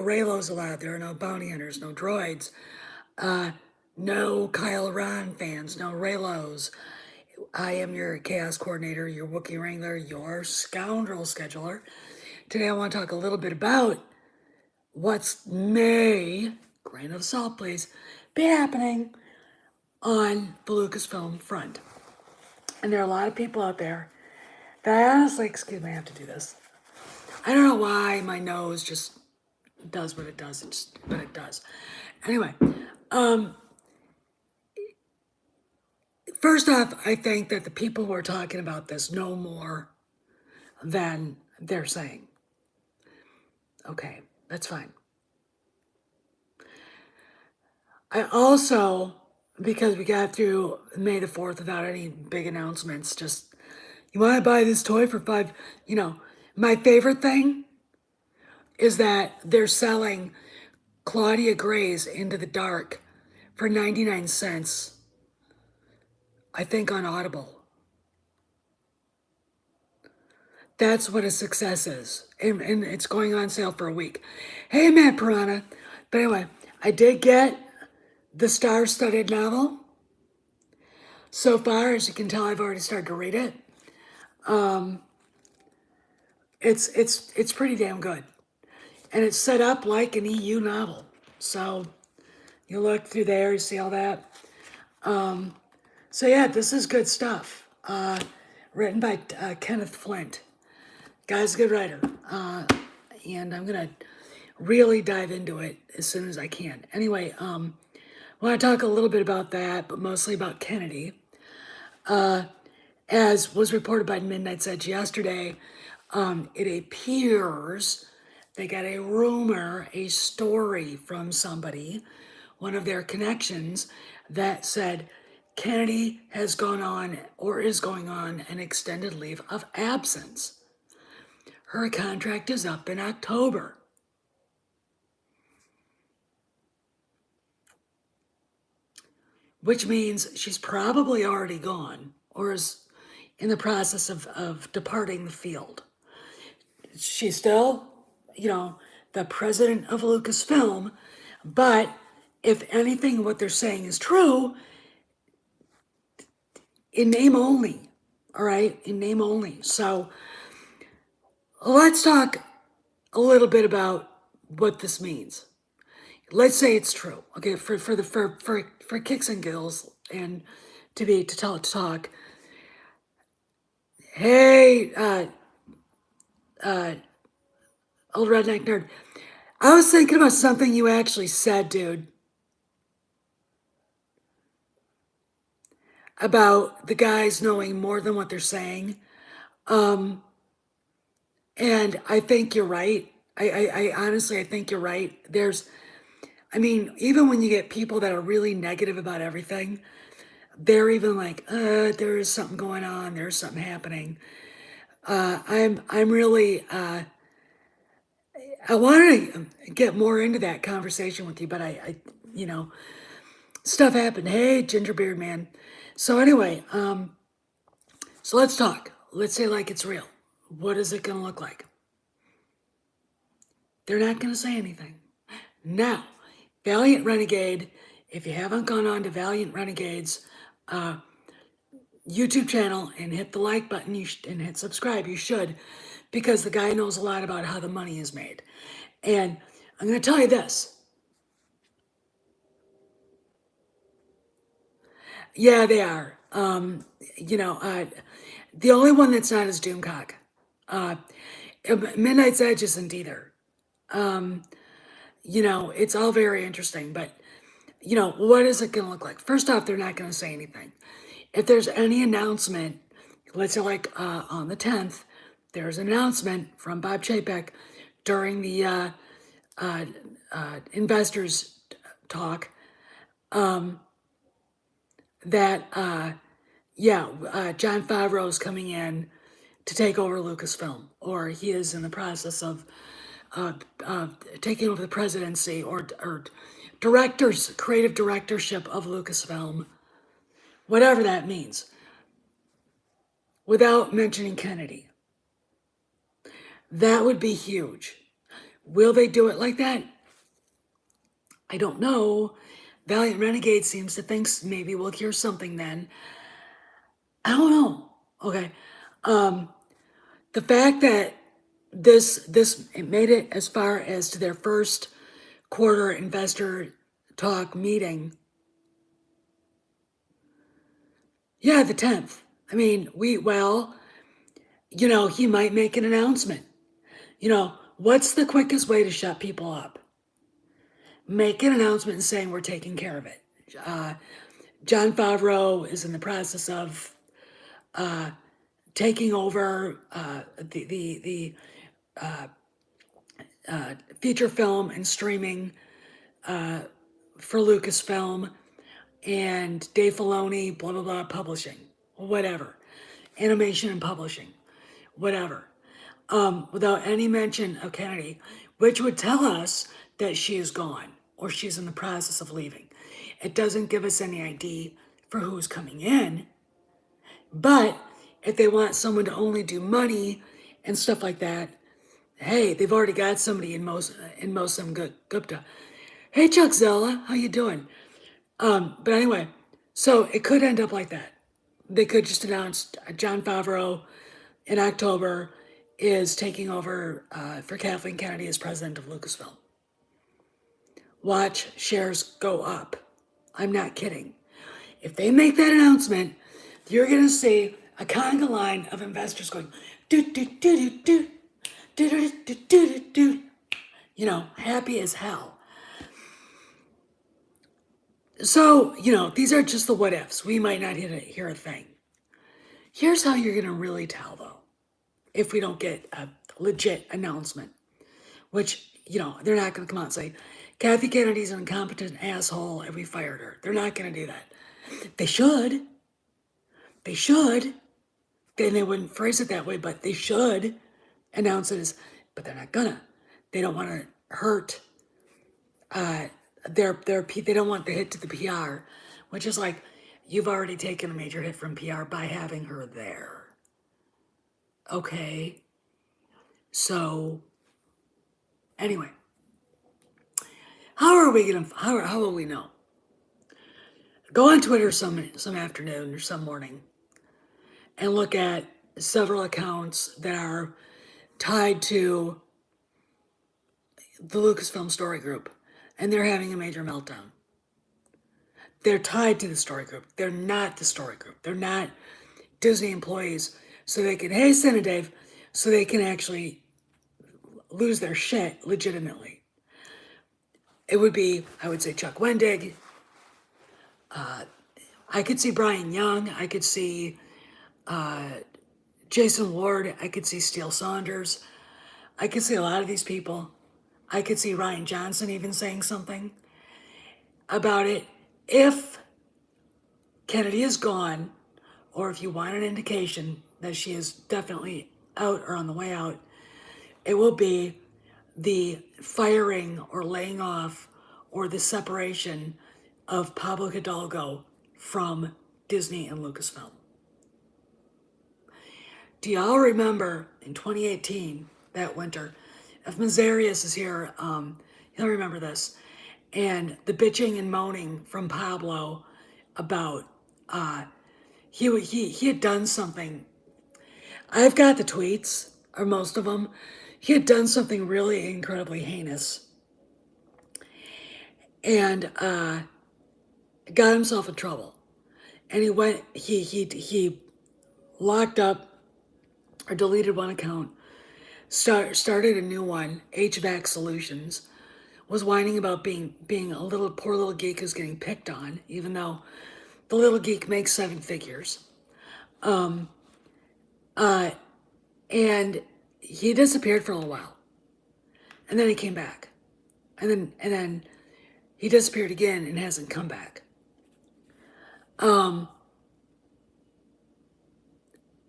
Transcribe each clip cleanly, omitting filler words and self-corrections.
Reylos allowed. There are no bounty hunters, no droids, uh, no Kyle Ren fans, no Reylos. I am your chaos coordinator, your Wookiee wrangler, your scoundrel scheduler. Today I want to talk a little bit about what's may, grain of salt please, be happening on the Lucasfilm front. And there are a lot of people out there that I honestly, excuse me, I have to do this. I don't know why my nose just does what it does, but it does. Anyway, first off, I think that the people who are talking about this know more than they're saying. Okay, that's fine. I also, because we got through May the 4th without any big announcements, just, you want to buy this toy for $5, my favorite thing is that they're selling Claudia Gray's Into the Dark for 99 cents, I think on Audible. That's what a success is. And it's going on sale for a week. Hey, Matt Piranha. But anyway, I did get the star-studded novel. So far, as you can tell, I've already started to read it. It's pretty damn good. And it's set up like an EU novel. So you look through there, you see all that. So yeah, this is good stuff. Written by Kenneth Flint. Guy's a good writer. And I'm gonna really dive into it as soon as I can. Anyway, I want to talk a little bit about that, but mostly about Kennedy. As was reported by Midnight's Edge yesterday, it appears they got a rumor, a story from somebody, one of their connections, that said Kennedy has gone on or is going on an extended leave of absence. Her contract is up in October. Which means she's probably already gone or is in the process of departing the field. She's still, the president of Lucasfilm, but if anything, what they're saying is true, in name only, all right? In name only. So let's talk a little bit about what this means. Let's say it's true, okay? For kicks and giggles and to talk. Hey, old redneck nerd. I was thinking about something you actually said, dude. About the guys knowing more than what they're saying. And I think you're right. I honestly, I think you're right. Even when you get people that are really negative about everything, they're even like, there is something going on. There's something happening. I'm really, I wanted to get more into that conversation with you, but stuff happened. Hey, Gingerbeard man. So anyway, so let's talk. Let's say like it's real. What is it gonna look like? They're not gonna say anything. Now, Valiant Renegade, if you haven't gone on to Valiant Renegade's YouTube channel and hit the like button and hit subscribe, you should, because the guy knows a lot about how the money is made. And I'm gonna tell you this. Yeah, they are. The only one that's not is Doomcock. Midnight's Edge isn't either. It's all very interesting, but what is it going to look like? First off, they're not going to say anything. If there's any announcement, let's say like on the 10th, there's an announcement from Bob Chapek during the investors talk that Jon Favreau is coming in to take over Lucasfilm, or he is in the process of taking over the presidency or creative directorship of Lucasfilm, whatever that means, without mentioning Kennedy. That would be huge. Will they do it like that? I don't know. Valiant Renegade seems to think maybe we'll hear something then. I don't know. Okay. The fact that this it made it as far as to their first quarter investor talk meeting. Yeah, the 10th. I mean, he might make an announcement. What's the quickest way to shut people up? Make an announcement saying we're taking care of it. Jon Favreau is in the process of taking over the feature film and streaming for Lucasfilm, and Dave Filoni, blah blah blah, publishing, whatever, animation and publishing, whatever, without any mention of Kennedy, which would tell us that she is gone or she's in the process of leaving. It doesn't give us any ID for who's coming in, but if they want someone to only do money and stuff like that, hey, they've already got somebody in Mosam Gupta. Hey, Chuck Zella, how you doing? But anyway, so it could end up like that. They could just announce Jon Favreau in October is taking over for Kathleen Kennedy as president of Lucasfilm. Watch shares go up. I'm not kidding. If they make that announcement, you're going to see a conga line of investors going, do, do, do, do, do, do, do, do, do, do, happy as hell. So, these are just the what ifs. We might not hear a thing. Here's how you're going to really tell, though, if we don't get a legit announcement, which, they're not going to come out and say, Kathy Kennedy's an incompetent asshole and we fired her. They're not going to do that. They should. They should. Then they wouldn't phrase it that way, but they should announce it but they're not gonna. They don't want to hurt they don't want the hit to the PR, which is like, you've already taken a major hit from PR by having her there. Okay. So, anyway, how will we know? Go on Twitter some afternoon or some morning and look at several accounts that are tied to the Lucasfilm Story Group, and they're having a major meltdown. They're tied to the Story Group. They're not the Story Group. They're not Disney employees, so they can, hey, Dave, so they can actually lose their shit legitimately. It would be, I would say, Chuck Wendig. I could see Brian Young. I could see Jason Ward. I could see Steele Saunders. I could see a lot of these people. I could see Rian Johnson even saying something about it. If Kennedy is gone, or if you want an indication that she is definitely out or on the way out, it will be the firing or laying off or the separation of Pablo Hidalgo from Disney and Lucasfilm. Do y'all remember in 2018, that winter, if Mazarius is here, he'll remember this, and the bitching and moaning from Pablo about he had done something. I've got the tweets, or most of them. He had done something really incredibly heinous and got himself in trouble. And he locked up or deleted one account, started a new one, HVAC Solutions, was whining about being a poor little geek who's getting picked on, even though the little geek makes 7 figures. And he disappeared for a little while. And then he came back. And then he disappeared again and hasn't come back.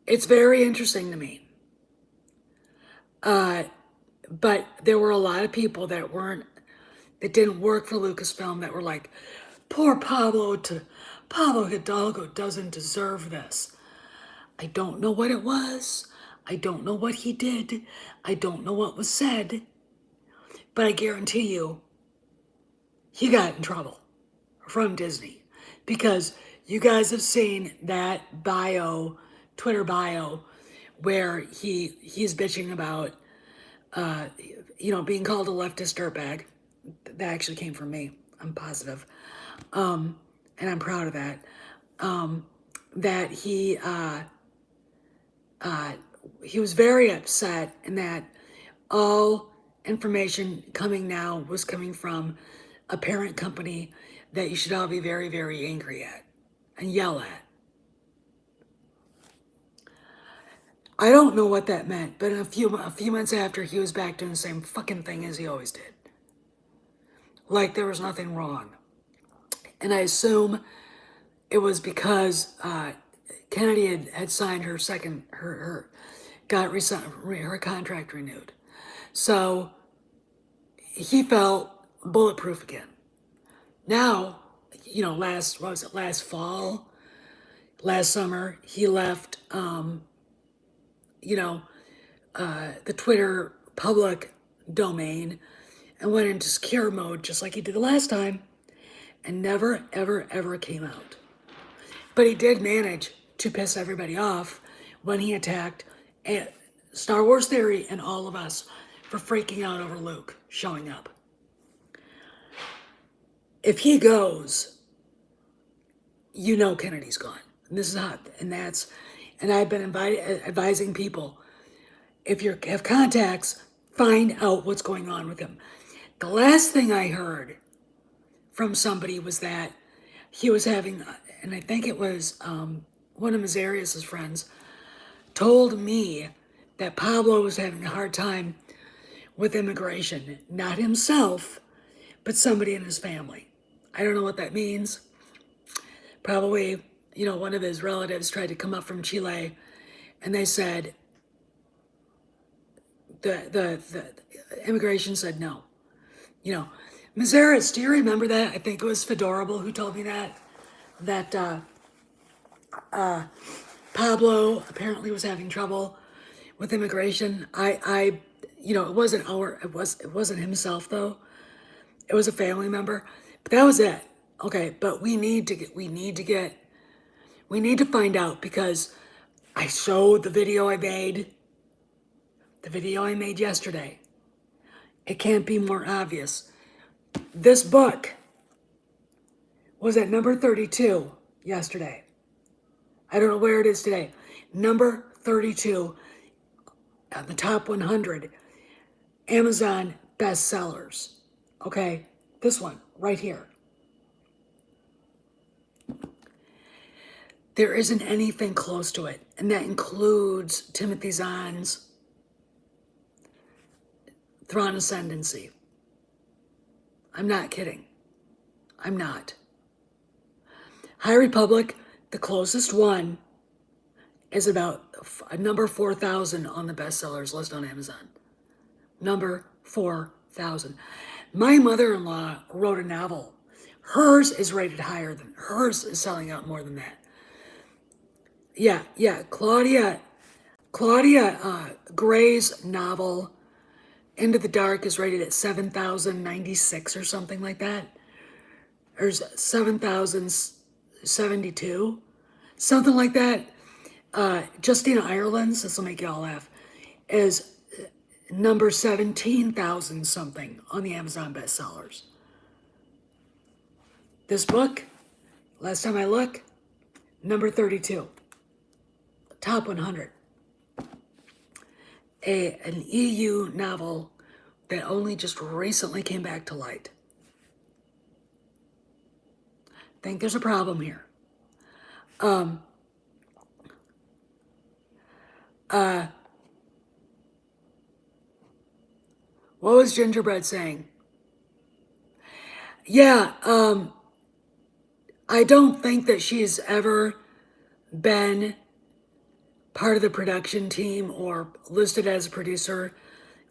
It's very interesting to me. But there were a lot of people that didn't work for Lucasfilm that were like, poor Pablo Hidalgo doesn't deserve this. I don't know what it was. I don't know what he did. I don't know what was said. But I guarantee you, he got in trouble from Disney because you guys have seen that bio, Twitter bio, where he's bitching about, being called a leftist dirtbag. That actually came from me. I'm positive, and I'm proud of that. That he was very upset, and that all information coming now was coming from a parent company that you should all be very, very angry at and yell at. I don't know what that meant, but a few months after, he was back doing the same fucking thing as he always did. Like there was nothing wrong. And I assume it was because Kennedy had signed her her contract renewed. So he felt bulletproof again. Now, last fall, last summer, he left, the Twitter public domain and went into secure mode just like he did the last time and never, ever, ever came out. But he did manage to piss everybody off when he attacked Star Wars Theory and all of us for freaking out over Luke showing up. If he goes, Kennedy's gone. And this is hot. And I've been advising people, if you have contacts, find out what's going on with him. The last thing I heard from somebody was that he was having, and I think it was one of Mazarius' friends, told me that Pablo was having a hard time with immigration. Not himself, but somebody in his family. I don't know what that means. Probably, one of his relatives tried to come up from Chile, and they said, the immigration said no. Mazaris, do you remember that? I think it was Fedorable who told me that Pablo apparently was having trouble with immigration. It wasn't himself though. It was a family member, but that was it. Okay, but we need to find out, because I showed the video I made yesterday. It can't be more obvious. This book was at number 32 yesterday. I don't know where it is today. Number 32 on the top 100 Amazon bestsellers. Okay, this one right here. There isn't anything close to it, and that includes Timothy Zahn's Thrawn Ascendancy. I'm not kidding. I'm not. High Republic, the closest one, is about number 4,000 on the bestsellers list on Amazon. Number 4,000. My mother-in-law wrote a novel. Hers is rated higher than, hers is selling out more than that. Yeah, Claudia Gray's novel, Into the Dark, is rated at 7,096 or something like that. Or 7,072, something like that. Justina Ireland's, this will make you all laugh, is number 17,000 something on the Amazon bestsellers. This book, last time I looked, number 32. Top 100. An EU novel that only just recently came back to light. Think there's a problem here. What was Gingerbread saying? Yeah, I don't think that she's ever been part of the production team or listed as a producer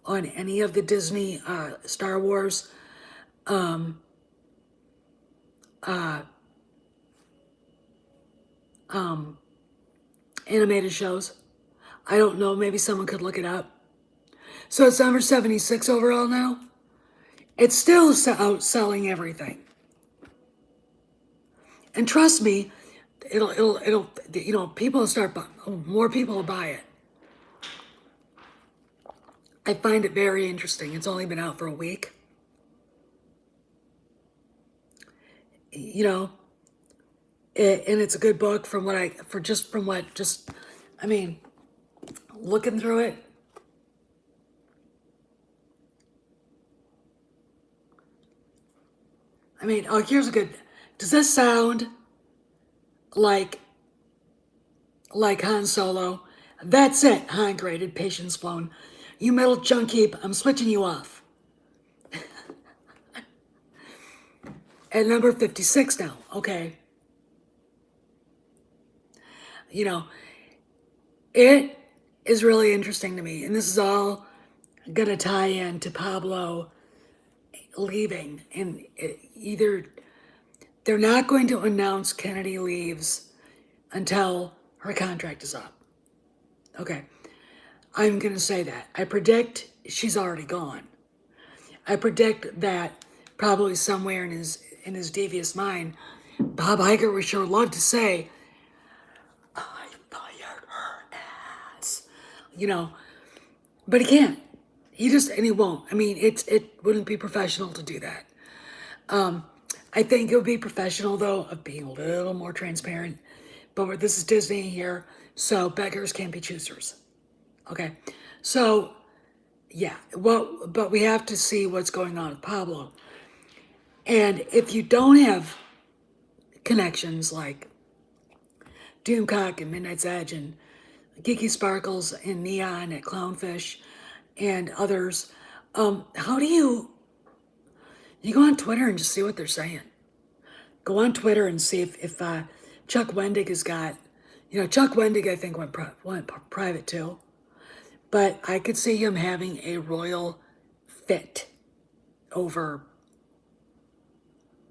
on any of the Disney Star Wars animated shows. I don't know, maybe someone could look it up. So it's number 76 overall now? It's still outselling everything. And trust me, it'll, people start, more people will buy it. I find it very interesting. It's only been out for a week. You know, and it's a good book from what I mean, looking through it. I mean, oh, here's a good, does this sound like Han Solo? That's it, Han graded, patience flown. You metal junk heap, I'm switching you off. At number 56 now, okay. You know, it is really interesting to me, and this is all gonna tie in to Pablo leaving, and either they're not going to announce Kennedy leaves until her contract is up. Okay, I'm gonna say that. I predict she's already gone. I predict that probably somewhere in his devious mind, Bob Iger would sure love to say, "I fired her ass," you know, but he can't. And he won't. I mean, it wouldn't be professional to do that. I think it would be professional though of being a little more transparent. But this is Disney here, so beggars can't be choosers. Okay, so yeah, well, but we have to see what's going on with Pablo. And if you don't have connections like Doomcock and Midnight's Edge and Geeky Sparkles and Neon at Clownfish and others, how do you go on Twitter and just see what they're saying? Go on Twitter and see if Chuck Wendig has got, Chuck Wendig I think went private too, but I could see him having a royal fit over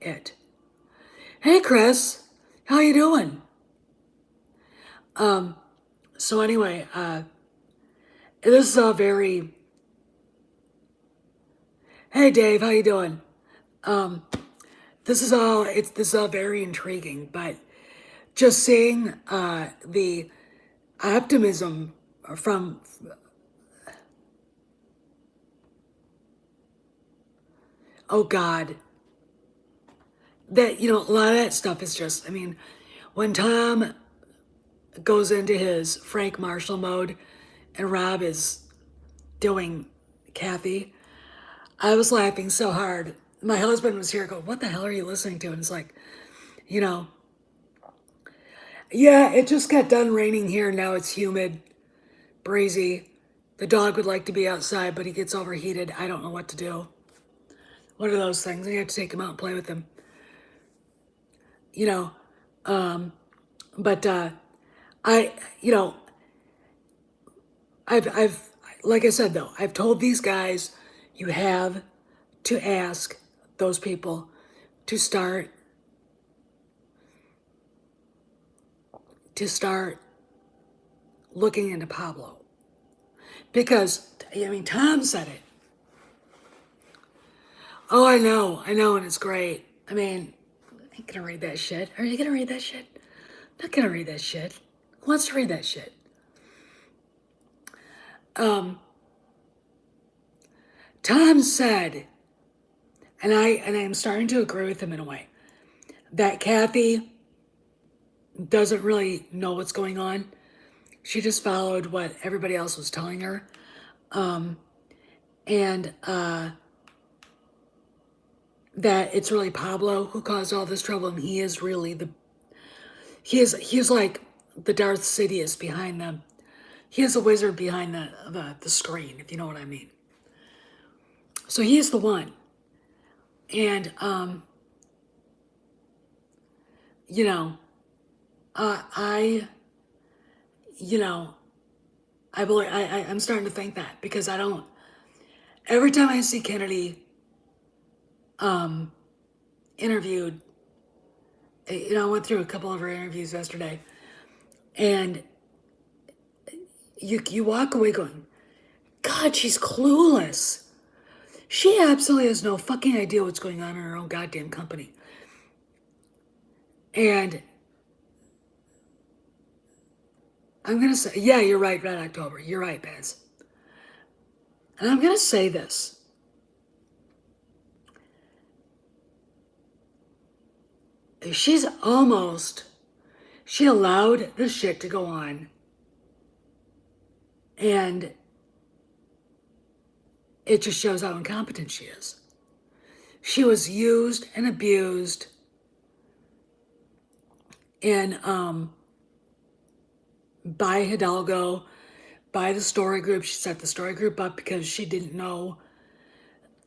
it. Hey Chris, how you doing? So anyway, this is all very. Hey Dave, how you doing? This is all very intriguing, but just seeing the optimism from. Oh God, that a lot of that stuff is just. I mean, when Tom goes into his Frank Marshall mode, and Rob is doing Kathy, I was laughing so hard. My husband was here going, "What the hell are you listening to?" And it's like, you know, yeah, it just got done raining here. Now it's humid, breezy. The dog would like to be outside, but he gets overheated. I don't know what to do. What are those things? I have to take him out and play with him. You know, but I, you know, I've, like I said though, I've told these guys, you have to ask those people to start looking into Pablo. Because, I mean, Tom said it. Oh, I know, and it's great. I mean, I ain't gonna read that shit. Are you gonna read that shit? I'm not gonna read that shit. Who wants to read that shit? Tom said, and I'm starting to agree with him in a way, that Kathy doesn't really know what's going on. She just followed what everybody else was telling her. And that it's really Pablo who caused all this trouble, and he is really he's like the Darth Sidious behind them. He is a wizard behind the screen, if you know what I mean. So he's the one. And you know, I believe I'm starting to think that, because I don't. Every time I see Kennedy interviewed, I went through a couple of her interviews yesterday, and you walk away going, God, she's clueless. She absolutely has no fucking idea what's going on in her own goddamn company. And I'm going to say, yeah, you're right, Red October. You're right, Baz. And I'm going to say this. She allowed the shit to go on. And it just shows how incompetent she is. She was used and abused in by Hidalgo, by the story group. She set the story group up because she didn't know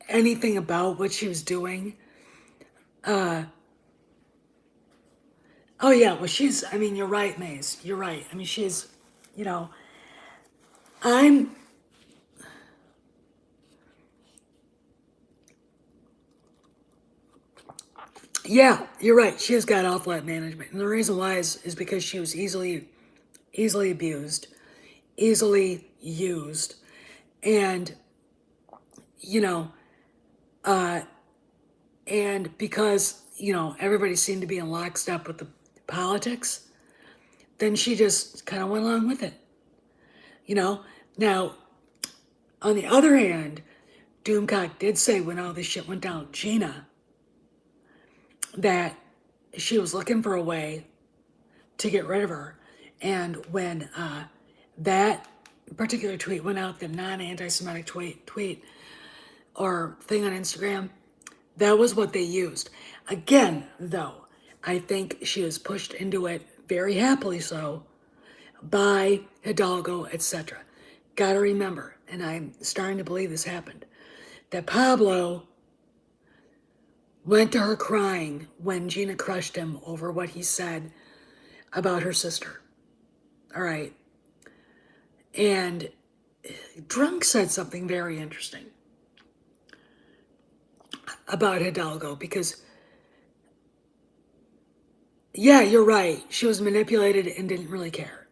anything about what she was doing. Oh yeah, well I mean, you're right, Maze. You're right. I mean, you know, I'm, yeah, you're right. She has got outlet management. And the reason why is because she was easily abused, easily used. And, you know, and because, everybody seemed to be in lockstep with the politics, then she just kind of went along with it. You know, now on the other hand, Doomcock did say when all this shit went down, Gina, that she was looking for a way to get rid of her. And when that particular tweet went out, the non-anti-Semitic tweet or thing on Instagram, that was what they used. Again, though, I think she was pushed into it very happily so by Hidalgo, etc. Gotta remember, and I'm starting to believe this happened, that Pablo went to her crying when Gina crushed him over what he said about her sister. All right. And Drunk said something very interesting about Hidalgo because, yeah, you're right. She was manipulated and didn't really care.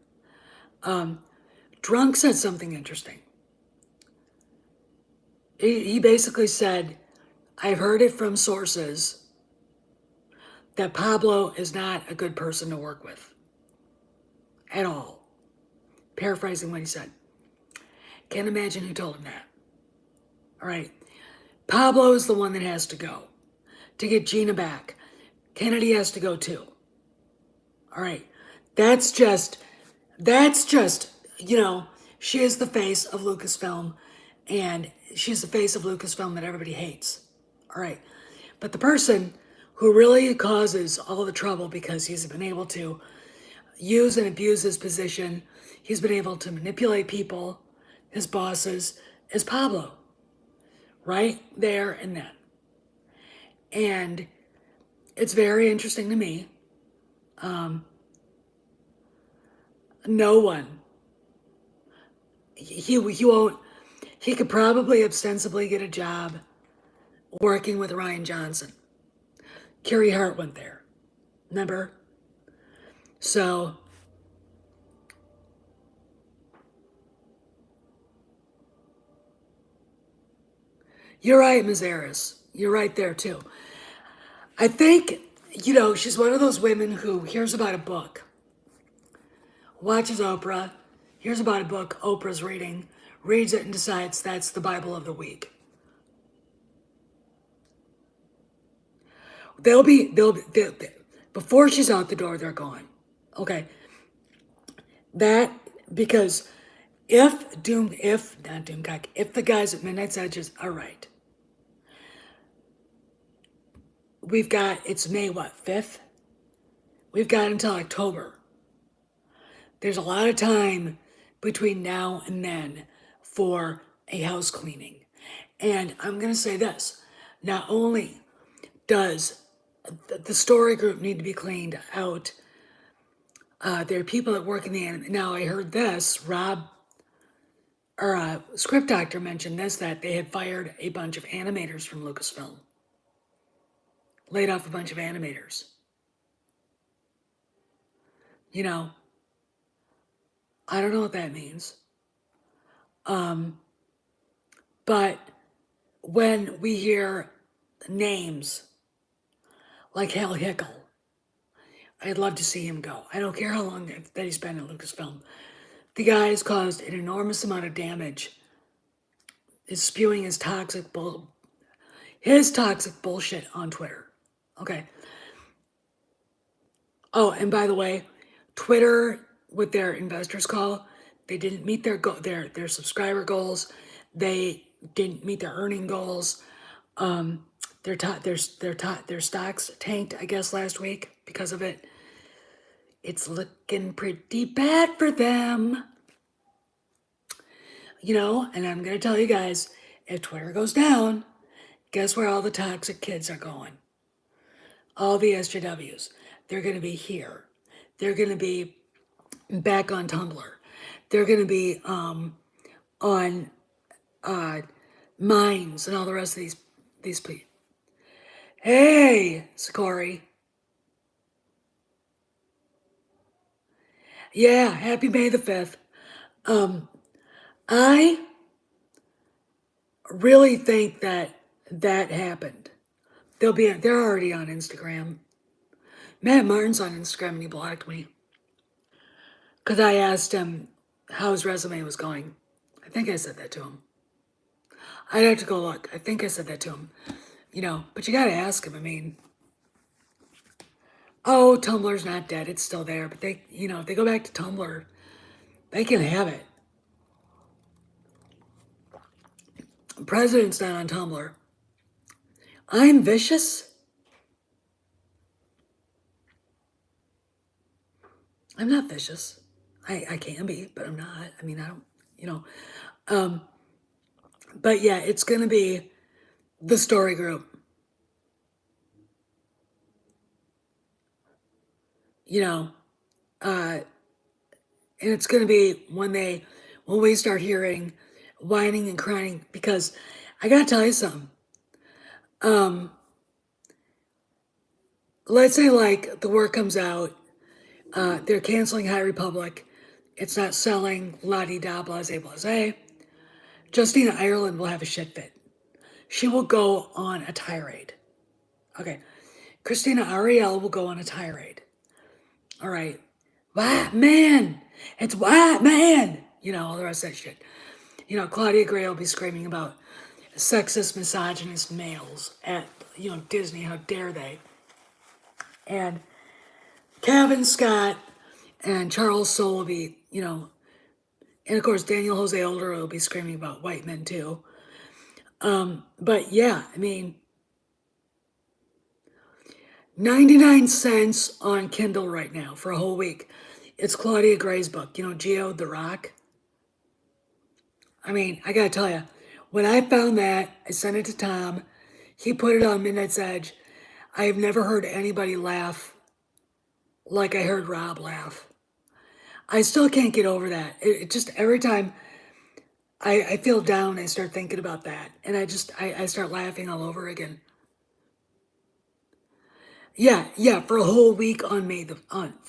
Drunk said something interesting. He basically said, I've heard it from sources that Pablo is not a good person to work with at all. Paraphrasing what he said. Can't imagine who told him that. All right. Pablo is the one that has to go to get Gina back. Kennedy has to go too. All right. That's just, she is the face of Lucasfilm, and she's the face of Lucasfilm that everybody hates. All right. But the person who really causes all the trouble because he's been able to use and abuse his position, he's been able to manipulate people, his bosses, is Pablo. Right there and then. And it's very interesting to me. No one, he won't, he could probably ostensibly get a job working with Ryan Johnson. Carrie Hart went there. Remember? So, you're right, Ms. Harris. You're right there too. I think, she's one of those women who hears about a book, watches Oprah, hears about a book Oprah's reading, reads it and decides that's the Bible of the week. They'll be, before she's out the door, they're gone. Okay. That, because if the guys at Midnight's Edges are right, it's May, 5th? We've got until October. There's a lot of time between now and then for a house cleaning. And I'm going to say this, not only does the story group need to be cleaned out, there are people that work in the anime. Now, I heard this, Script Doctor mentioned this, that they had fired a bunch of animators from Lucasfilm. Laid off a bunch of animators. I don't know what that means. But when we hear names like Hal Hickel, I'd love to see him go. I don't care how long that he's been at Lucasfilm. The guy has caused an enormous amount of damage. Is spewing his toxic bullshit on Twitter. Okay. Oh, and by the way, Twitter with their investors call, they didn't meet their subscriber goals. They didn't meet their earning goals. Their stocks tanked, I guess, last week because of it. It's looking pretty bad for them. You know, and I'm gonna tell you guys, if Twitter goes down, guess where all the toxic kids are going? All the SJWs. They're gonna be here. They're gonna be back on Tumblr. They're gonna be on Minds and all the rest of these people. Hey, Sakori. Yeah, happy May the 5th. I really think that happened. They're already on Instagram. Matt Martin's on Instagram and he blocked me. Because I asked him how his resume was going. I think I said that to him. I'd have to go look. I think I said that to him. You know, but you gotta ask him. I mean, oh, Tumblr's not dead. It's still there. But they, you know, if they go back to Tumblr, they can have it. The president's not on Tumblr. I'm vicious. I'm not vicious. I can be, but I'm not. I mean, I don't, you know. But yeah, it's going to be the story group. You know, and it's going to be when we start hearing whining and crying, because I got to tell you something. Let's say like the word comes out, they're canceling High Republic. It's not selling, la-di-da, blase, blase. Justina Ireland will have a shit fit. She will go on a tirade. Okay. Christina Ariel will go on a tirade. All right. White man. It's white man. You know, all the rest of that shit. You know, Claudia Gray will be screaming about sexist, misogynist males at, you know, Disney. How dare they? And Kevin Scott and Charles Soule will be, you know, and of course Daniel Jose Older will be screaming about white men too. But yeah, I mean, 99 cents on Kindle right now for a whole week. It's Claudia Gray's book, you know, Geo the Rock. I mean, I gotta tell you, when I found that, I sent it to Tom. He put it on Midnight's Edge. I have never heard anybody laugh like I heard Rob laugh. I still can't get over that. It just, every time I feel down, I start thinking about that. And I start laughing all over again. Yeah, for a whole week on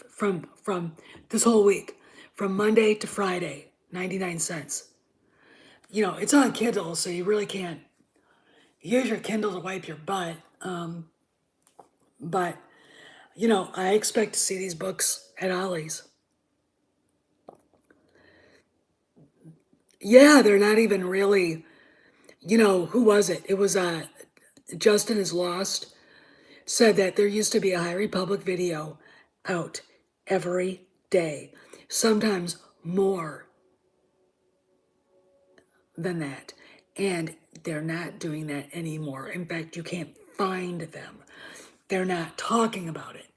from this whole week, from Monday to Friday, 99 cents. You know, it's on Kindle, so you really can't use your Kindle to wipe your butt. But you know, I expect to see these books at Ollie's. Yeah, they're not even really, you know, who was it? It was Justin is Lost said that there used to be a High Republic video out every day, sometimes more than that. And they're not doing that anymore. In fact, you can't find them. They're not talking about it.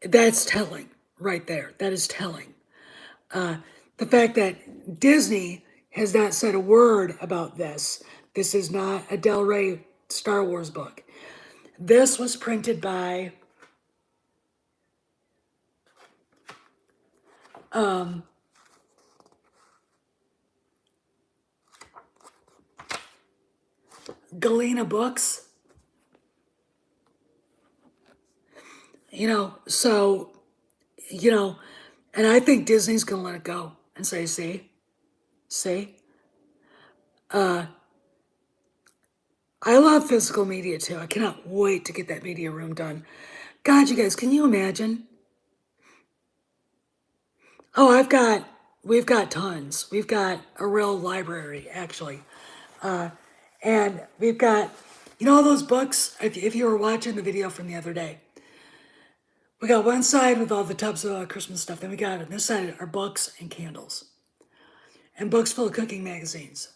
That's telling right there. That is telling. The fact that Disney has not said a word about this. This is not a Del Rey Star Wars book. This was printed by Galena Books. You know, so, you know, and I think Disney's gonna let it go and say, see, I love physical media too. I cannot wait to get that media room done. God, you guys, can you imagine? Oh, we've got tons. We've got a real library, actually. And we've got, all those books, if you were watching the video from the other day, we got one side with all the tubs of Christmas stuff. Then we got on this side are books and candles. And books full of cooking magazines.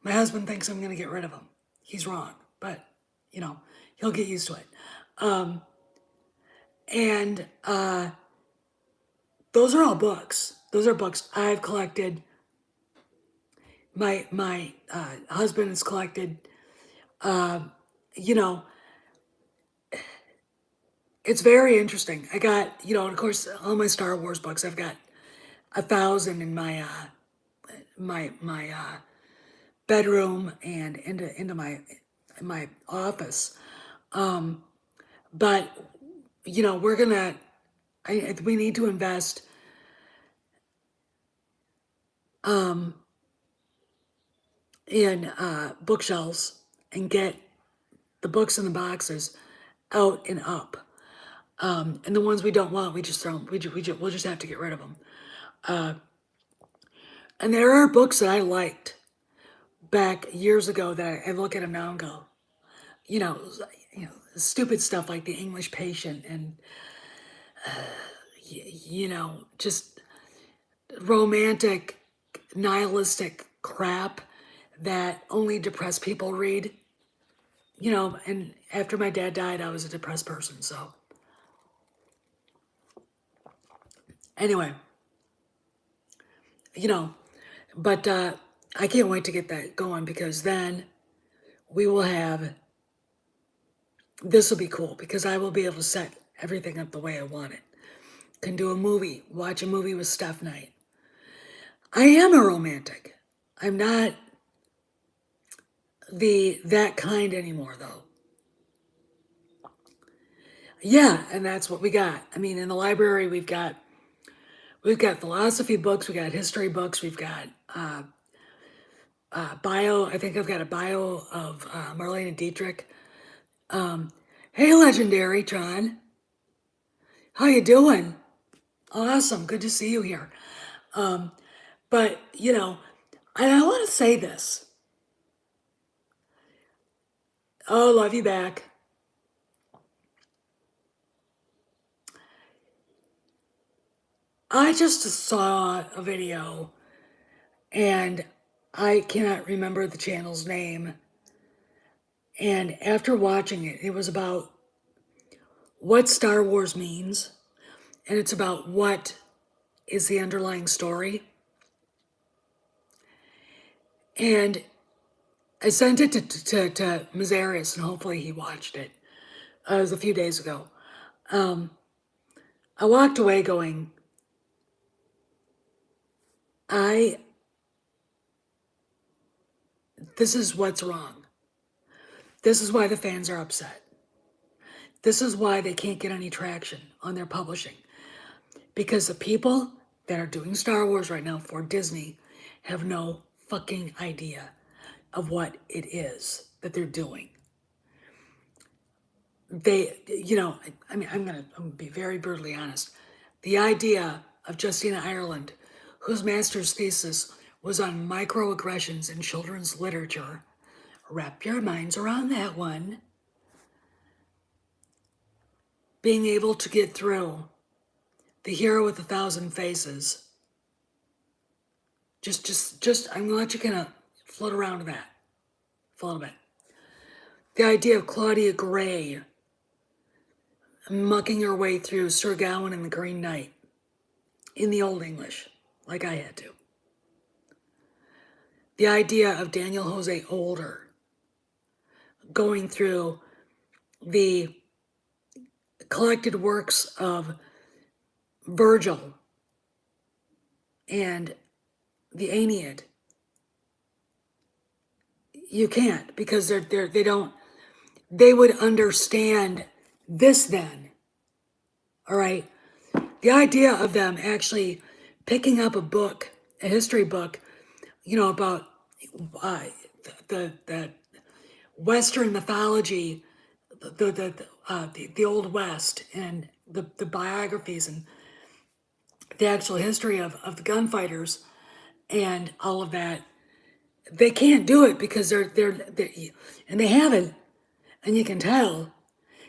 My husband thinks I'm going to get rid of them. He's wrong, but, he'll get used to it. And those are all books. Those are books I've collected. My husband has collected. You know, it's very interesting. I got, of course, all my Star Wars books. I've got 1,000 in my bedroom and into my office. But we're gonna. We need to invest. In bookshelves and get the books in the boxes out and up. And the ones we don't want, we just throw them. We'll just have to get rid of them. And there are books that I liked back years ago that I look at them now and go, you know, stupid stuff like The English Patient and, just romantic, nihilistic crap that only depressed people read. And after my dad died, I was a depressed person. So, anyway, but I can't wait to get that going because then we will have, this will be cool because I will be able to set everything up the way I want it. Can do a movie, watch a movie with Steph Knight. I am a romantic. I'm not that kind anymore though. Yeah, and that's what we got. I mean, in the library we've got philosophy books, we got history books, we've got bio. I think I've got a bio of Marlene Dietrich. Hey, Legendary Tron, how you doing? Awesome, good to see you here. But I want to say this. Oh, love you back. I just saw a video, and I cannot remember the channel's name. And after watching it, it was about what Star Wars means, and it's about what is the underlying story. And I sent it to Mazarius, and hopefully he watched it. It was a few days ago. I walked away going, this is what's wrong. This is why the fans are upset. This is why they can't get any traction on their publishing. Because the people that are doing Star Wars right now for Disney have no fucking idea of what it is that they're doing. They, I'm gonna be very brutally honest. The idea of Justina Ireland, whose master's thesis was on microaggressions in children's literature, wrap your minds around that one. Being able to get through The Hero with 1,000 Faces. Just, I'm gonna let you kind of float around with that for a little bit. The idea of Claudia Gray mucking her way through Sir Gawain and the Green Knight in the Old English, like I had to. The idea of Daniel Jose Older going through the collected works of Virgil and the Aeneid. You can't, because they would understand this then. All right. The idea of them actually picking up a book, a history book, about uh, the Western mythology, the Old West, and the biographies and the actual history of the gunfighters and all of that. They can't do it because they're and they haven't, and you can tell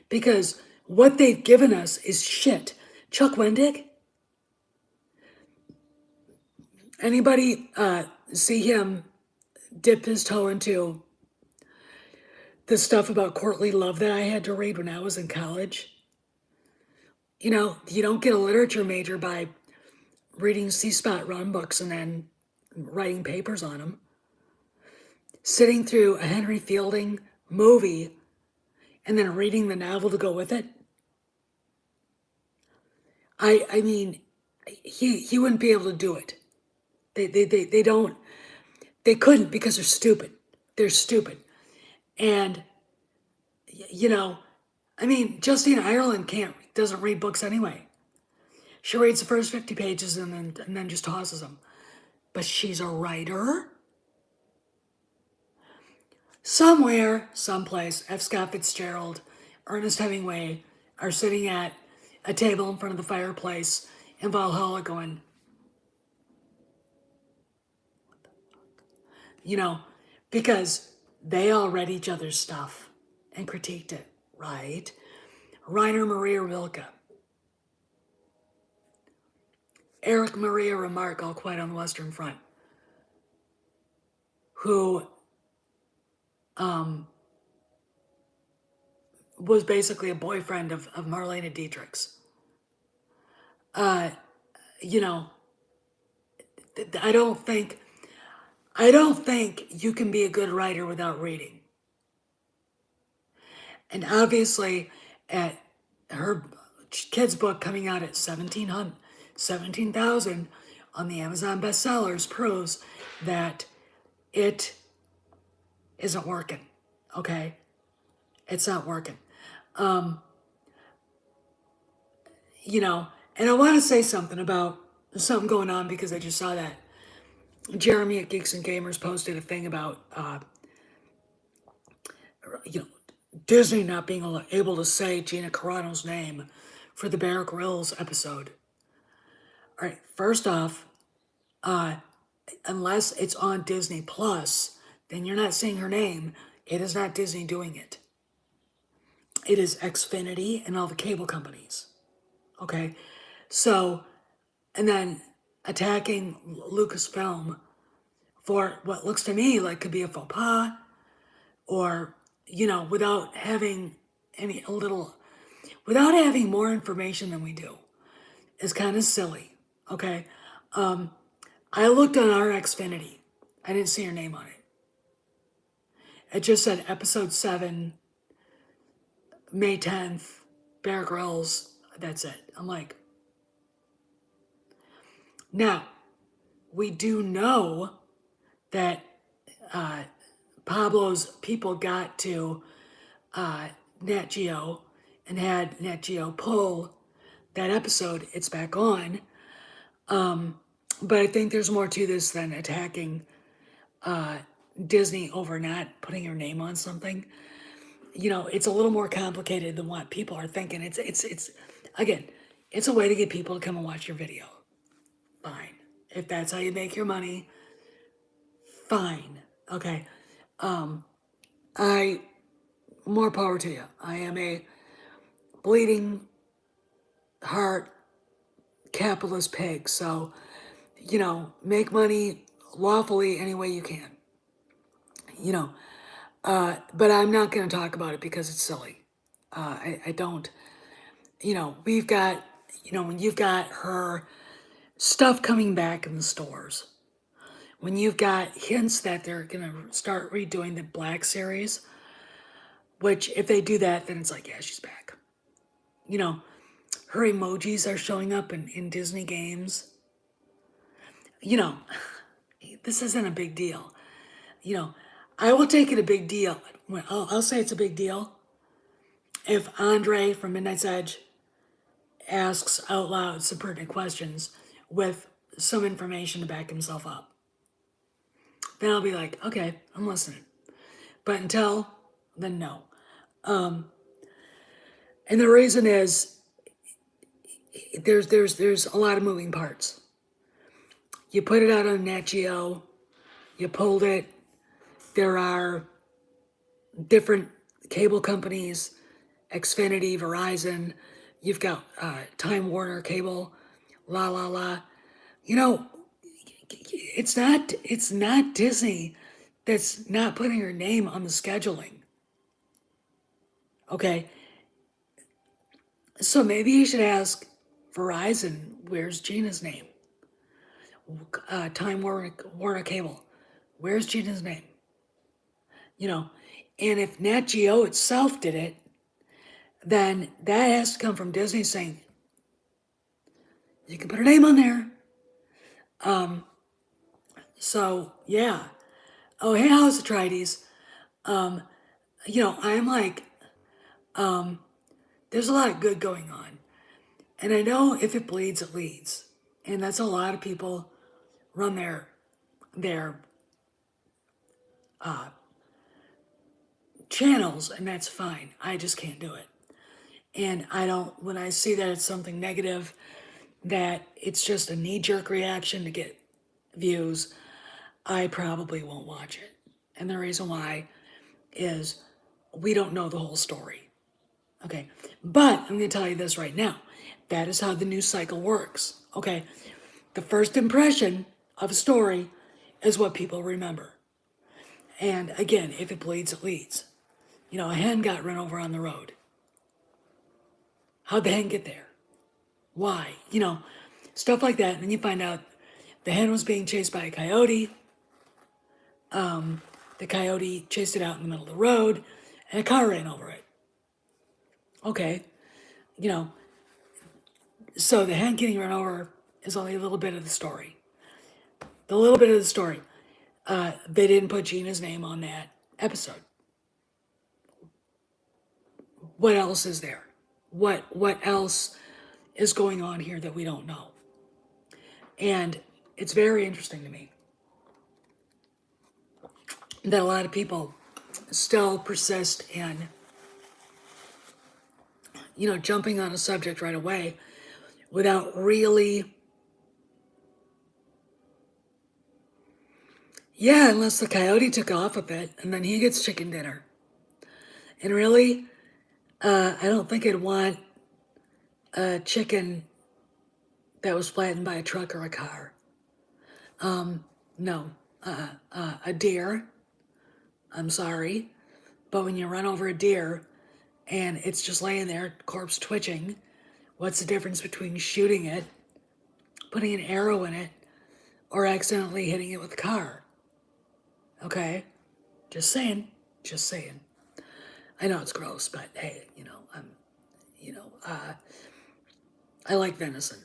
because what they've given us is shit. Chuck Wendig, anybody see him dip his toe into the stuff about courtly love that I had to read when I was in college? You know, you don't get a literature major by reading C. Spot Run books and then writing papers on them. Sitting through a Henry Fielding movie and then reading the novel to go with it. I mean, he wouldn't be able to do it. They don't, they couldn't because they're stupid. They're stupid. And, you know, I mean, Justine Ireland doesn't read books anyway. She reads the first 50 pages and then just tosses them. But she's a writer. Somewhere, someplace, F. Scott Fitzgerald, Ernest Hemingway are sitting at a table in front of the fireplace in Valhalla going, you know, because they all read each other's stuff and critiqued it, right? Rainer Maria Rilke, Erich Maria Remarque, All Quiet on the Western Front, who was basically a boyfriend of Marlene Dietrich's. You know, I don't think you can be a good writer without reading. And obviously, at her kid's book coming out at 17,000 on the Amazon bestsellers proves that it isn't working. Okay, it's not working. You know, and I want to say something about something going on because I just saw that Jeremy at Geeks and Gamers posted a thing about you know, Disney not being able to say Gina Carano's name for the Bear Grylls episode. All right, first off, unless it's on Disney Plus, then you're not saying her name. It is not Disney doing it. It is Xfinity and all the cable companies. Okay, so, and then attacking Lucasfilm for what looks to me like could be a faux pas, or, you know, without having without having more information than we do, is kind of silly. Okay, I looked on our Xfinity. I didn't see her name on it. It just said episode 7, May 10th, Bear Grylls. That's it. I'm like, now, we do know that Pablo's people got to Nat Geo and had Nat Geo pull that episode. It's back on. But I think there's more to this than attacking Disney over not putting your name on something. You know, it's a little more complicated than what people are thinking. It's again, it's a way to get people to come and watch your video. Fine. If that's how you make your money, fine. Okay. I more power to you. I am a bleeding heart capitalist pig, so you know, make money lawfully any way you can. You know, but I'm not going to talk about it because it's silly. I don't. You know, we've got, you know, when you've got her stuff coming back in the stores, when you've got hints that they're going to start redoing the Black series, which if they do that, then it's like, yeah, she's back. You know, her emojis are showing up in Disney games. You know, this isn't a big deal. You know, I will take it a big deal. I'll say it's a big deal if Andre from Midnight's Edge asks out loud some pertinent questions with some information to back himself up. then I'll be like, okay, I'm listening. But until then, no. And the reason is there's a lot of moving parts. You put it out on Nat Geo, you pulled it. There are different cable companies, Xfinity, Verizon. You've got Time Warner Cable, la la la. You know, it's not Disney that's not putting her name on the scheduling. Okay, so maybe you should ask Verizon, where's Gina's name? Time Warner Cable, where's Gina's name? You know, and if Nat Geo itself did it, then that has to come from Disney saying, you can put her name on there. So yeah. Oh, hey, how's the Trides? I'm like, there's a lot of good going on. And I know if it bleeds, it leads. And that's a lot of people run their channels, and that's fine. I just can't do it. And I don't, when I see that it's something negative, that it's just a knee jerk reaction to get views, I probably won't watch it. And the reason why is we don't know the whole story. Okay. But I'm going to tell you this right now. That is how the news cycle works. Okay. The first impression of a story is what people remember. And again, if it bleeds, it leads. A hen got run over on the road. How'd the hen get there? Why? Stuff like that. And then you find out the hen was being chased by a coyote. The coyote chased it out in the middle of the road, and a car ran over it. Okay. So the hen getting run over is only a little bit of the story. The little bit of the story. They didn't put Gina's name on that episode. What else is there? What else is going on here that we don't know? And it's very interesting to me that a lot of people still persist in, jumping on a subject right away without really, unless the coyote took off a bit and then he gets chicken dinner. And really, I don't think I'd want a chicken that was flattened by a truck or a car. No, a deer. I'm sorry, but when you run over a deer and it's just laying there, corpse twitching, what's the difference between shooting it, putting an arrow in it, or accidentally hitting it with a car? Okay, just saying. I know it's gross, but hey, I like venison.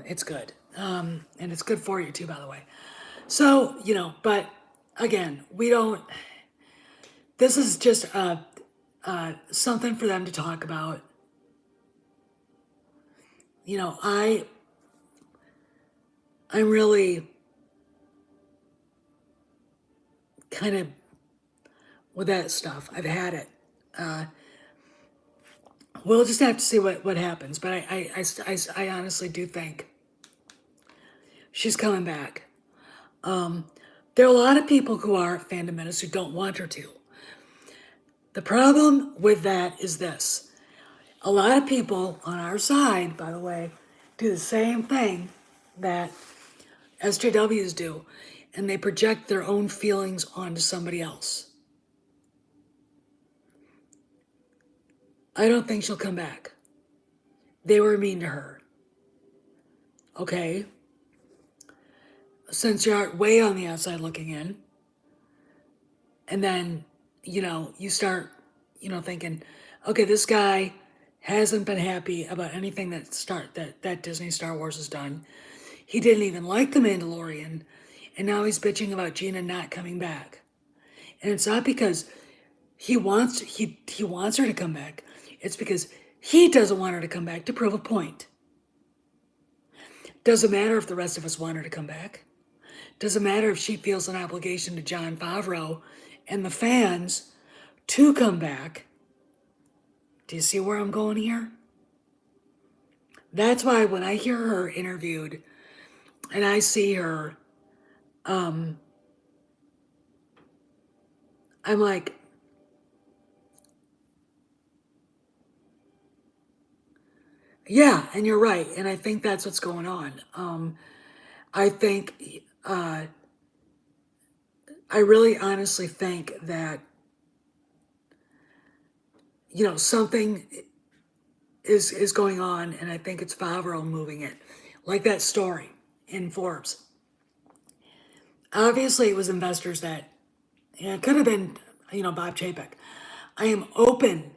It's good. And it's good for you too, by the way. So, but again, we don't, this is just something for them to talk about. I'm really kind of with that stuff. I've had it. We'll just have to see what happens. But I honestly do think she's coming back. There are a lot of people who are fandom menace who don't want her to. The problem with that is this. A lot of people on our side, by the way, do the same thing that SJWs do, and they project their own feelings onto somebody else. I don't think she'll come back. They were mean to her. Okay? Since you're way on the outside looking in, and then, you start, thinking, okay, this guy hasn't been happy about anything that Disney Star Wars has done. He didn't even like The Mandalorian, and now he's bitching about Gina not coming back. And it's not because he wants her to come back. It's because he doesn't want her to come back to prove a point. Doesn't matter if the rest of us want her to come back. Doesn't matter if she feels an obligation to Jon Favreau and the fans to come back. Do you see where I'm going here? That's why when I hear her interviewed and I see her, I'm like, yeah, and you're right. And I think that's what's going on. I think, I really honestly think that, something is going on, and I think it's Favreau moving it. Like that story in Forbes. Obviously, it was investors that, it could have been, Bob Chapek. I am open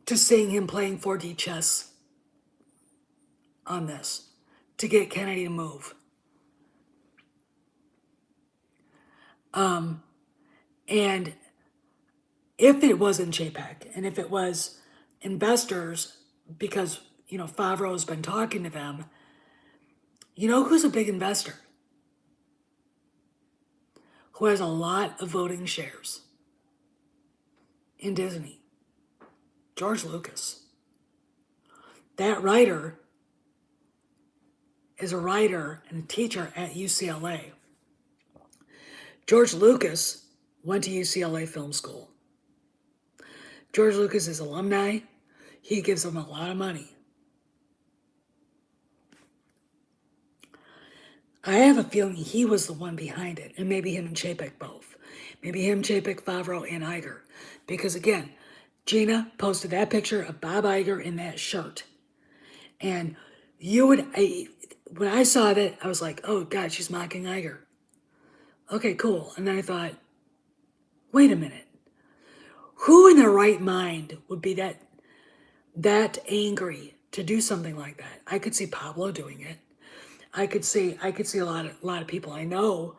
to seeing him playing 4D chess on this to get Kennedy to move. And if it wasn't Chapek, and if it was investors, because, Favreau's been talking to them, who's a big investor? Who has a lot of voting shares in Disney? George Lucas. That writer is a writer and a teacher at UCLA. George Lucas went to UCLA Film School. George Lucas is alumni. He gives them a lot of money. I have a feeling he was the one behind it, and maybe him and Chapek both. Maybe him, Chapek, Favreau, and Iger. Because again, Gina posted that picture of Bob Iger in that shirt. And when I saw that, I was like, oh God, she's mocking Iger. Okay, cool. And then I thought, wait a minute. Who in their right mind would be that angry to do something like that? I could see Pablo doing it. I could see a lot of people I know,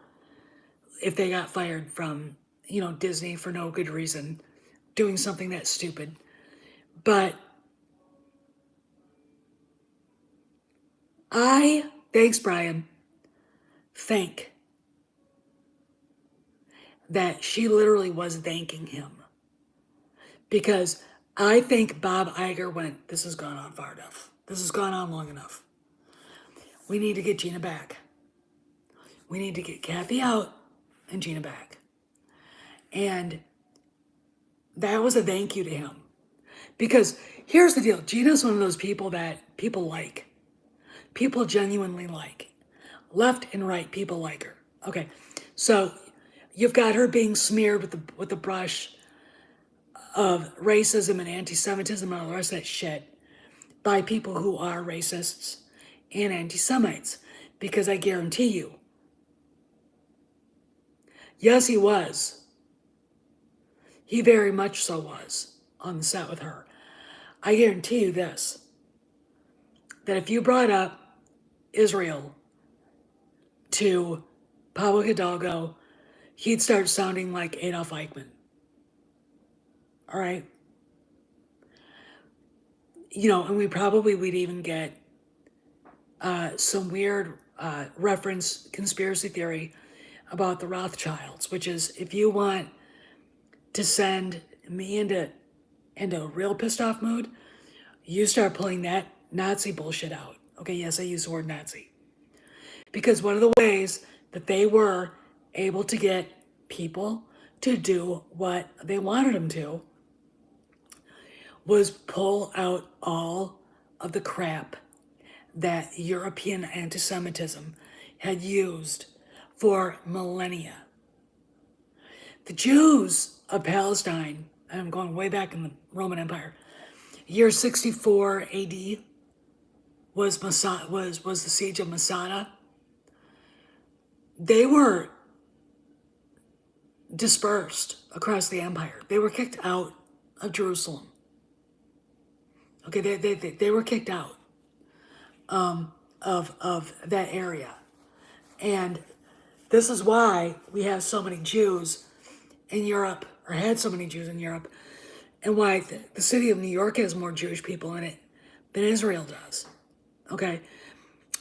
if they got fired from, Disney for no good reason, doing something that stupid. But thanks Brian, think that she literally was thanking him. Because I think Bob Iger went, this has gone on far enough. This has gone on long enough. We need to get Gina back. We need to get Kathy out and Gina back. And that was a thank you to him. Because here's the deal. Gina's one of those people that people like. People genuinely like. Left and right, people like her. Okay, so you've got her being smeared with the brush of racism and anti-Semitism and all the rest of that shit by people who are racists and anti-Semites. Because I guarantee you, yes, he was. He very much so was on the set with her. I guarantee you this, that if you brought up Israel to Pablo Hidalgo, he'd start sounding like Adolf Eichmann. All right? And we'd even get some weird reference conspiracy theory about the Rothschilds, which is, if you want to send me into a real pissed off mood, you start pulling that Nazi bullshit out. Okay, yes, I use the word Nazi. Because one of the ways that they were able to get people to do what they wanted them to was pull out all of the crap that European anti-Semitism had used for millennia. The Jews of Palestine, and I'm going way back in the Roman Empire, year 64 AD was the siege of Masada. They were dispersed across the empire. They were kicked out of Jerusalem. Okay, they were kicked out of that area. And this is why we have so many Jews in Europe, or had so many Jews in Europe, and why the city of New York has more Jewish people in it than Israel does. Okay,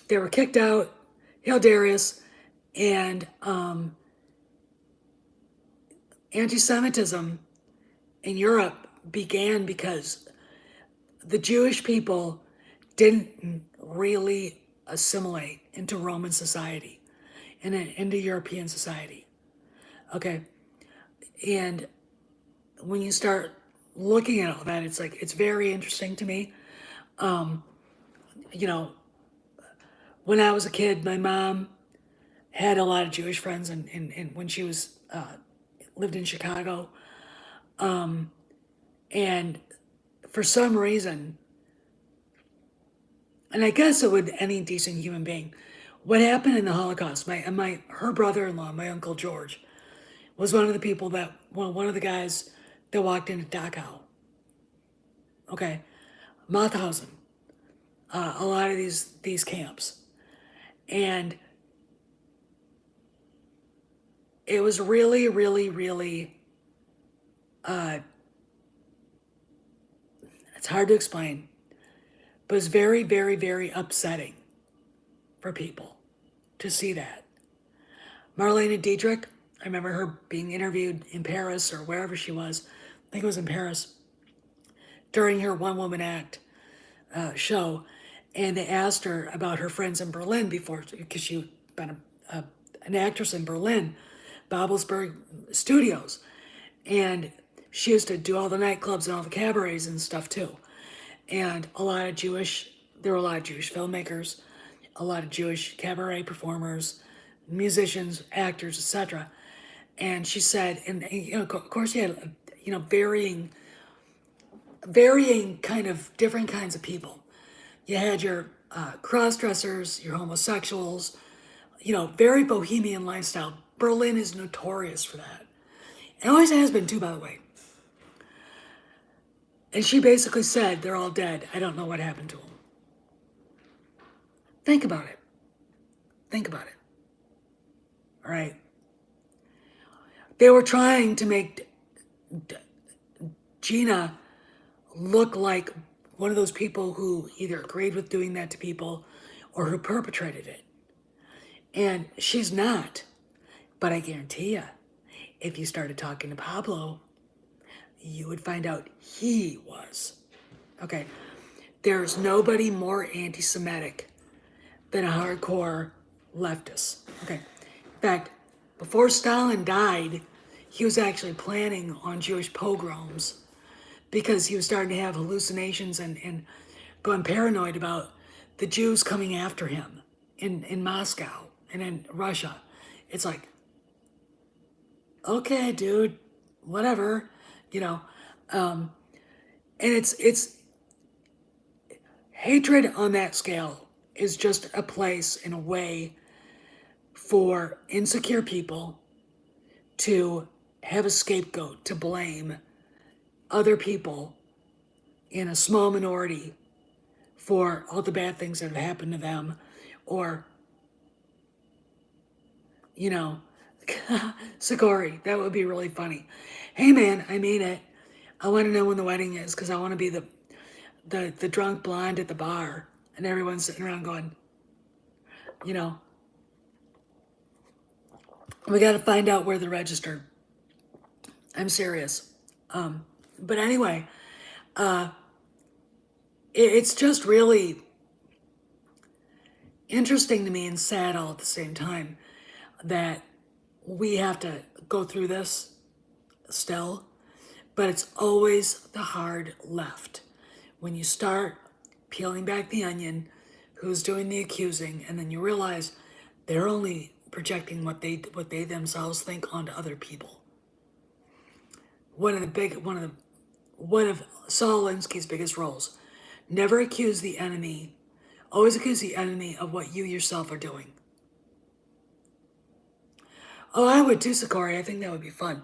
they were kicked out. Hail Darius. And anti-Semitism in Europe began because the Jewish people didn't really assimilate into Roman society and into European society. Okay. And when you start looking at all that, it's like, it's very interesting to me. You know, when I was a kid, my mom had a lot of Jewish friends, and when she was lived in Chicago, and for some reason, and I guess it would any decent human being, what happened in the Holocaust? Her brother-in-law, my uncle George, was one of the people that, well, one of the guys that walked into Dachau. Okay, Mauthausen, a lot of these camps, and it was really, really, really. It's hard to explain, but it's very, very, very upsetting for people to see that. Marlene Dietrich, I remember her being interviewed in Paris or wherever she was. I think it was in Paris during her One Woman Act show, and they asked her about her friends in Berlin before, because she'd been an actress in Berlin, Babelsberg Studios, and she used to do all the nightclubs and all the cabarets and stuff too. And there were a lot of Jewish filmmakers, a lot of Jewish cabaret performers, musicians, actors, etc. And she said, and of course, you had varying kind of different kinds of people. You had your cross-dressers, your homosexuals, very bohemian lifestyle. Berlin is notorious for that. It always has been too, by the way. And she basically said, they're all dead. I don't know what happened to them. Think about it. Think about it. All right. They were trying to make Gina look like one of those people who either agreed with doing that to people or who perpetrated it. And she's not. But I guarantee you, if you started talking to Pablo, you would find out he was. Okay. There's nobody more anti-Semitic than a hardcore leftist. Okay. In fact, before Stalin died, he was actually planning on Jewish pogroms because he was starting to have hallucinations and going paranoid about the Jews coming after him in Moscow and in Russia. It's like, okay, dude, whatever, and it's hatred on that scale is just a place and a way for insecure people to have a scapegoat to blame other people in a small minority for all the bad things that have happened to them, or Sakori, that would be really funny. Hey man, I mean it. I want to know when the wedding is because I want to be the drunk blonde at the bar and everyone's sitting around going, we got to find out where they're registered. I'm serious. But anyway, it's just really interesting to me and sad all at the same time that we have to go through this still, but it's always the hard left. When you start peeling back the onion, who's doing the accusing, and then you realize they're only projecting what they themselves think onto other people. One of Saul Alinsky's biggest roles: never accuse the enemy. Always accuse the enemy of what you yourself are doing. Oh, I would too, Sakori. I think that would be fun.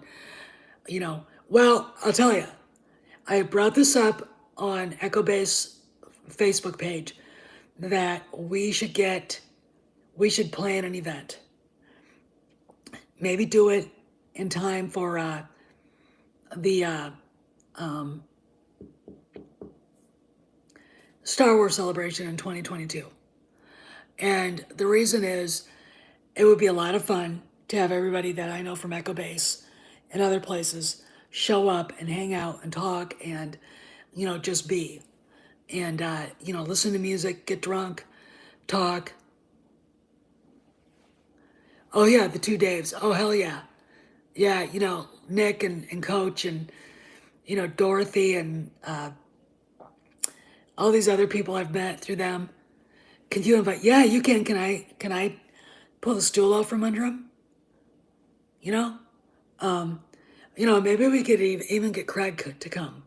Well, I'll tell you, I brought this up on Echo Base Facebook page that we should plan an event. Maybe do it in time for the Star Wars celebration in 2022. And the reason is it would be a lot of fun to have everybody that I know from Echo Base and other places show up and hang out and talk and, just be. And, listen to music, get drunk, talk. Oh, yeah, the two Daves. Oh, hell yeah. Yeah, Nick and Coach and, Dorothy and all these other people I've met through them. Can you invite? Yeah, you can. Can I pull the stool out from under him? You know? Um, maybe we could even get Craig to come.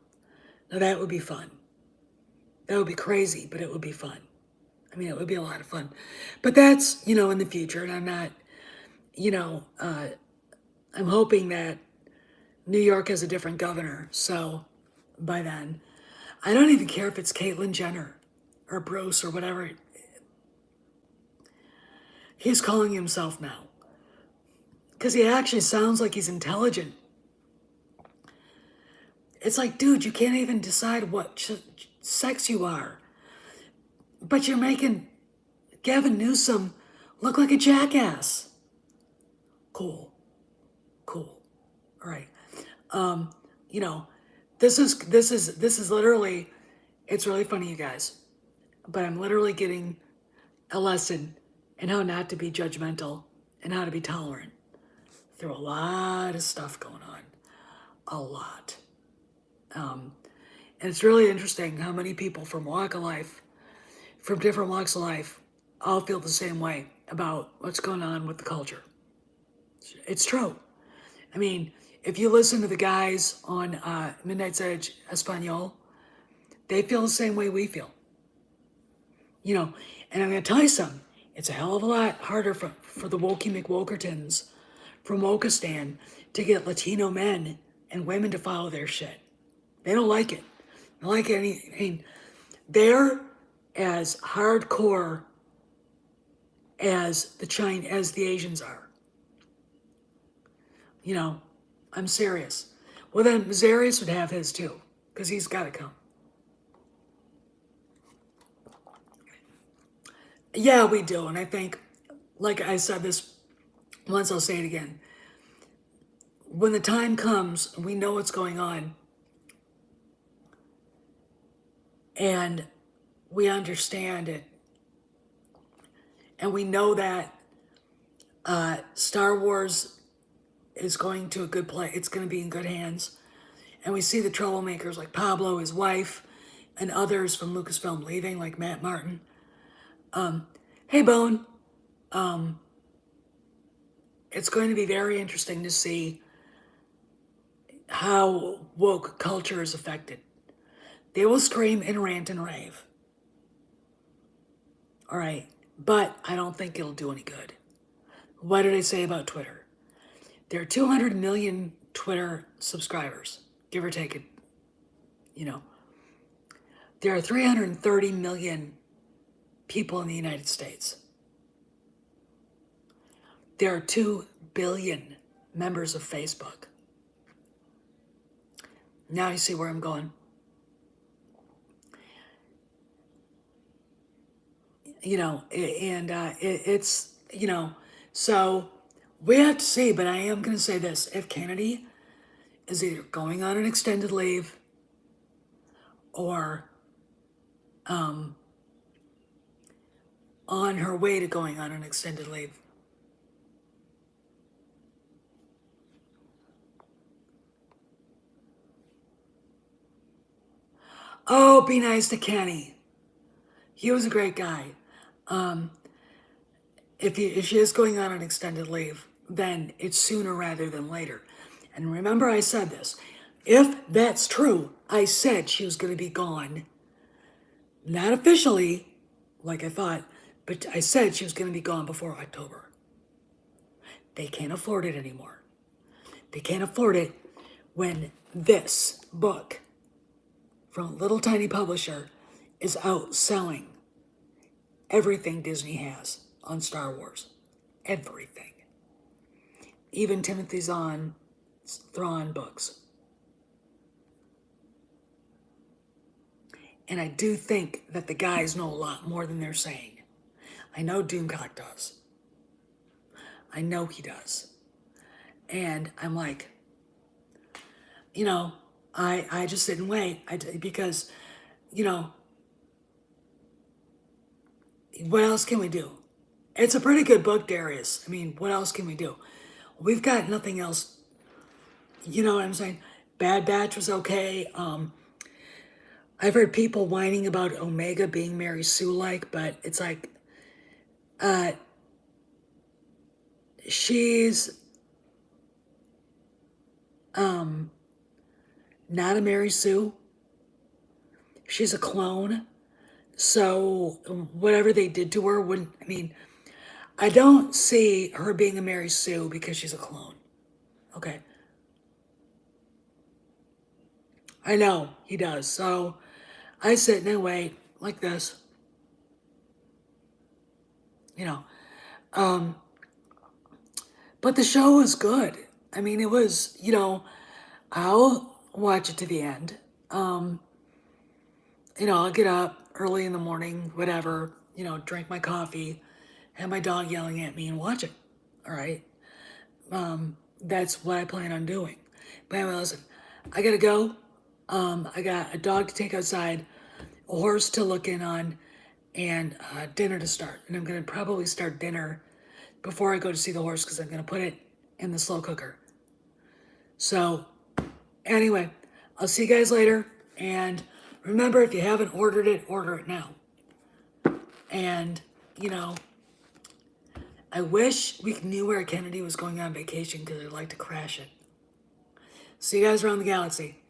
Now that would be fun. That would be crazy, but it would be fun. I mean, it would be a lot of fun. But that's, in the future, and I'm not, I'm hoping that New York has a different governor. So by then, I don't even care if it's Caitlyn Jenner or Bruce or whatever he's calling himself now. Because he actually sounds like he's intelligent. It's like, dude, you can't even decide what sex you are. But you're making Gavin Newsom look like a jackass. Cool. All right. You know, this is literally, it's really funny, you guys. But I'm literally getting a lesson in how not to be judgmental and how to be tolerant through a lot of stuff going on. A lot. And it's really interesting how many people from different walks of life, all feel the same way about what's going on with the culture. It's true. I mean, if you listen to the guys on Midnight's Edge Espanol, they feel the same way we feel. And I'm going to tell you something. It's a hell of a lot harder for the Wokey McWokertons from Wokistan to get Latino men and women to follow their shit. They don't like it. They don't like any. I mean, they're as hardcore as the Asians are. I'm serious. Well, then Zarius would have his too, because he's got to come. Yeah, we do. And I think, like I said this once, I'll say it again. When the time comes, we know what's going on. And we understand it. And we know that Star Wars is going to a good place. It's going to be in good hands. And we see the troublemakers like Pablo, his wife, and others from Lucasfilm leaving, like Matt Martin. Hey, Bone. It's going to be very interesting to see how woke culture is affected. They will scream and rant and rave. All right. But I don't think it'll do any good. What did I say about Twitter? There are 200 million Twitter subscribers, give or take it. There are 330 million people in the United States. There are 2 billion members of Facebook. Now you see where I'm going. It's, so we have to see, but I am going to say this. If Kennedy is either going on an extended leave or on her way to going on an extended leave, oh, be nice to Kenny. He was a great guy. If she is going on an extended leave, then it's sooner rather than later. And remember I said this. If that's true, I said she was going to be gone. Not officially, like I thought, but I said she was going to be gone before October. They can't afford it anymore. They can't afford it when this book from a little tiny publisher is outselling everything Disney has on Star Wars. Everything. Even Timothy Thrawn books. And I do think that the guys know a lot more than they're saying. I know Doomcock does. I know he does. And I'm like, you know, I just sit and wait. Because, you know, what else can we do? It's a pretty good book, Darius. I mean, what else can we do? We've got nothing else. You know what I'm saying? Bad Batch was okay. I've heard people whining about Omega being Mary Sue like, but it's like, uh, she's not a Mary Sue. She's a clone. So whatever they did to her wouldn't. I mean, I don't see her being a Mary Sue because she's a clone. Okay. I know he does. So I sit and I wait like this. You know. But the show was good. I mean, it was, I'll watch it to the end. I'll get up early in the morning, whatever, drink my coffee, have my dog yelling at me and watch it. All right. That's what I plan on doing. But anyway, listen, I gotta go. I got a dog to take outside, a horse to look in on, and dinner to start. And I'm gonna probably start dinner before I go to see the horse because I'm gonna put it in the slow cooker. So, anyway, I'll see you guys later. And remember, if you haven't ordered it, order it now. And, I wish we knew where Kennedy was going on vacation because I'd like to crash it. See you guys around the galaxy.